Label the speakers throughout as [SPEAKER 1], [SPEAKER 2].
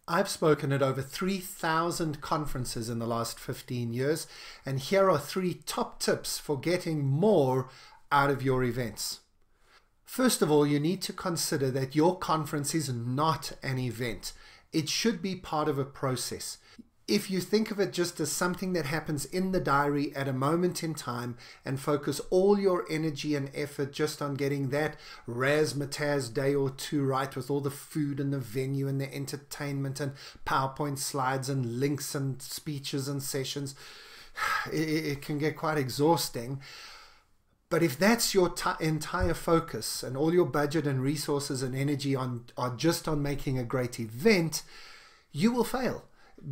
[SPEAKER 1] I've spoken at over 3,000 conferences in the last 15 years, and here are 3 top tips for getting more out of your events. First of all, you need to consider that your conference is not an event. It should be part of a process. If you think of it just as something that happens in the diary at a moment in time and focus all your energy and effort just on getting that razzmatazz day or two right with all the food and the venue and the entertainment and PowerPoint slides and links and speeches and sessions, it can get quite exhausting. But if that's your entire focus and all your budget and resources and energy are just on making a great event, you will fail,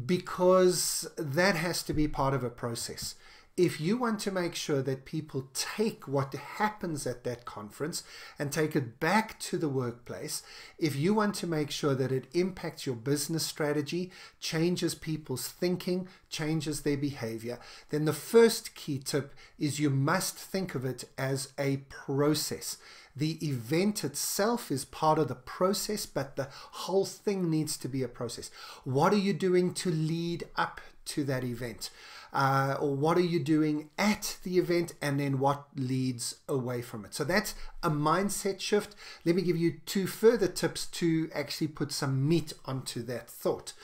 [SPEAKER 1] because that has to be part of a process. If you want to make sure that people take what happens at that conference and take it back to the workplace, if you want to make sure that it impacts your business strategy, changes people's thinking, changes their behavior, then the first key tip is you must think of it as a process. The event itself is part of the process, but the whole thing needs to be a process. What are you doing to lead up to that event? Or what are you doing at the event, and then what leads away from it? So that's a mindset shift. Let me give you 2 further tips to actually put some meat onto that thought.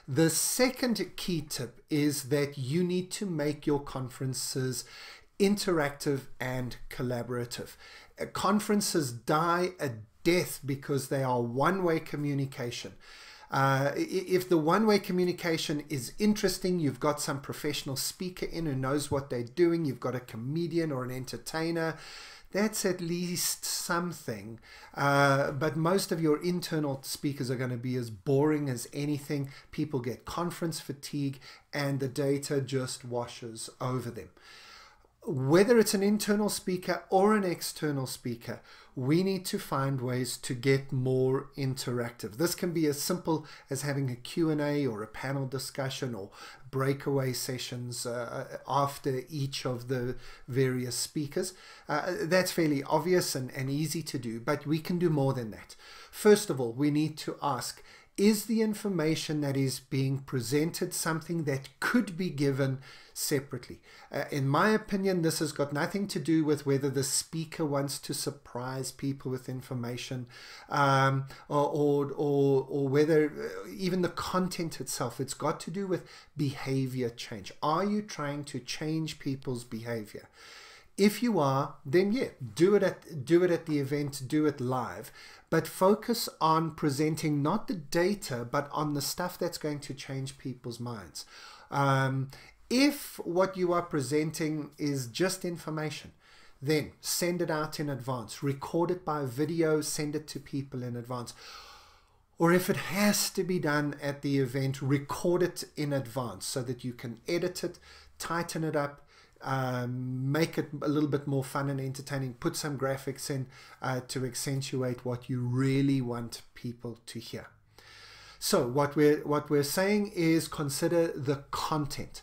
[SPEAKER 1] The second key tip is that you need to make your conferences interactive and collaborative. Conferences die a death because they are one-way communication. If the one-way communication is interesting, you've got some professional speaker in who knows what they're doing, you've got a comedian or an entertainer, that's at least something. But most of your internal speakers are going to be as boring as anything. People get conference fatigue and the data just washes over them. Whether it's an internal speaker or an external speaker, we need to find ways to get more interactive. This can be as simple as having a Q&A or a panel discussion or breakaway sessions after each of the various speakers. That's fairly obvious and easy to do, but we can do more than that. First of all, we need to ask, is the information that is being presented something that could be given separately? In my opinion, this has got nothing to do with whether the speaker wants to surprise people with information or whether even the content itself. It's got to do with behavior change. Are you trying to change people's behavior? If you are, then yeah, do it at the event, do it live, but focus on presenting not the data, but on the stuff that's going to change people's minds. If what you are presenting is just information, then send it out in advance, record it by video, send it to people in advance. Or if it has to be done at the event, record it in advance so that you can edit it, tighten it up, make it a little bit more fun and entertaining, put some graphics in to accentuate what you really want people to hear. So what we're saying is consider the content.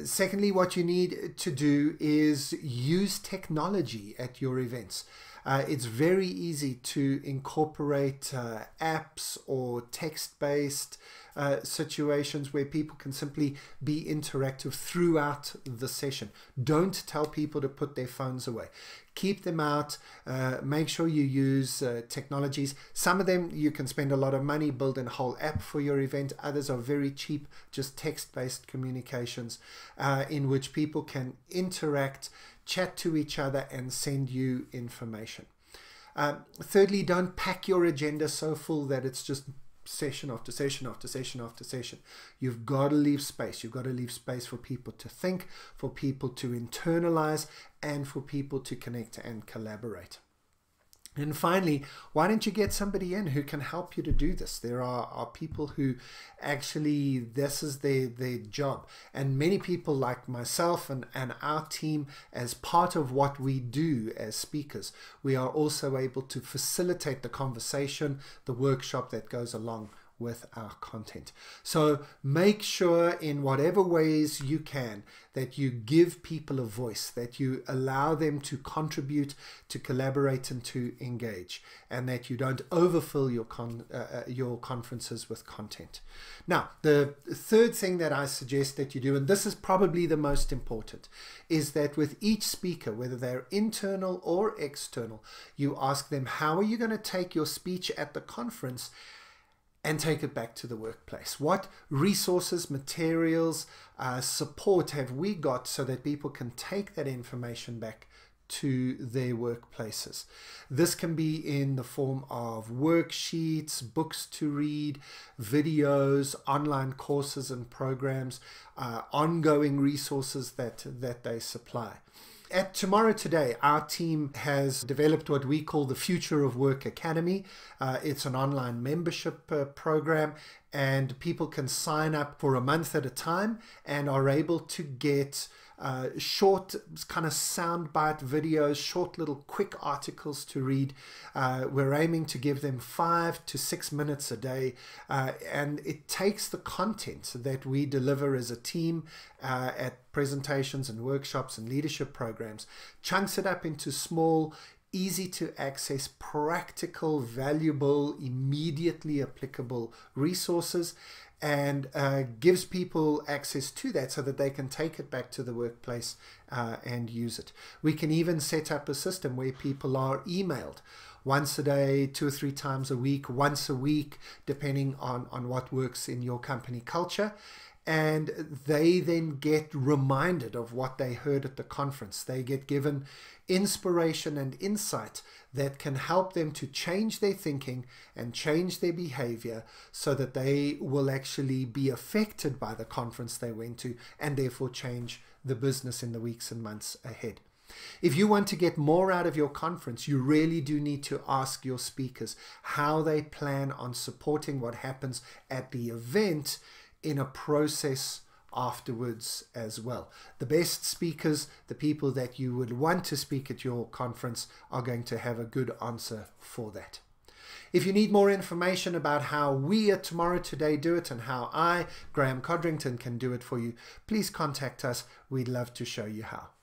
[SPEAKER 1] Secondly, what you need to do is use technology at your events. It's very easy to incorporate apps or text-based situations where people can simply be interactive throughout the session. Don't tell people to put their phones away. Keep them out. Make sure you use technologies. Some of them you can spend a lot of money, build a whole app for your event. Others are very cheap, just text-based communications in which people can interact, chat to each other and send you information. Thirdly, don't pack your agenda so full that it's just session after session after session after session. You've got to leave space. You've got to leave space for people to think, for people to internalize, and for people to connect and collaborate. And finally, why don't you get somebody in who can help you to do this? There are people who actually, this is their job. And many people like myself and our team, as part of what we do as speakers, we are also able to facilitate the conversation, the workshop that goes along with our content. So make sure in whatever ways you can that you give people a voice, that you allow them to contribute, to collaborate and to engage, and that you don't overfill your conferences with content. Now, the third thing that I suggest that you do, and this is probably the most important, is that with each speaker, whether they're internal or external, you ask them, how are you going to take your speech at the conference and take it back to the workplace? What resources, materials, support have we got so that people can take that information back to their workplaces? This can be in the form of worksheets, books to read, videos, online courses and programs, ongoing resources that they supply. At Tomorrow Today, our team has developed what we call the Future of Work Academy. It's an online membership program, and people can sign up for a month at a time and are able to get short kind of soundbite videos, short little quick articles to read. We're aiming to give them 5 to 6 minutes a day, and it takes the content that we deliver as a team at presentations and workshops and leadership programs, chunks it up into small, easy to access, practical, valuable, immediately applicable resources, and gives people access to that so that they can take it back to the workplace and use it. We can even set up a system where people are emailed once a day, 2 or 3 times a week, once a week, depending on what works in your company culture. And they then get reminded of what they heard at the conference. They get given inspiration and insight that can help them to change their thinking and change their behavior so that they will actually be affected by the conference they went to and therefore change the business in the weeks and months ahead. If you want to get more out of your conference, you really do need to ask your speakers how they plan on supporting what happens at the event in a process afterwards as well. The best speakers, the people that you would want to speak at your conference, are going to have a good answer for that. If you need more information about how we at Tomorrow Today do it and how I, Graeme Codrington, can do it for you, please contact us. We'd love to show you how.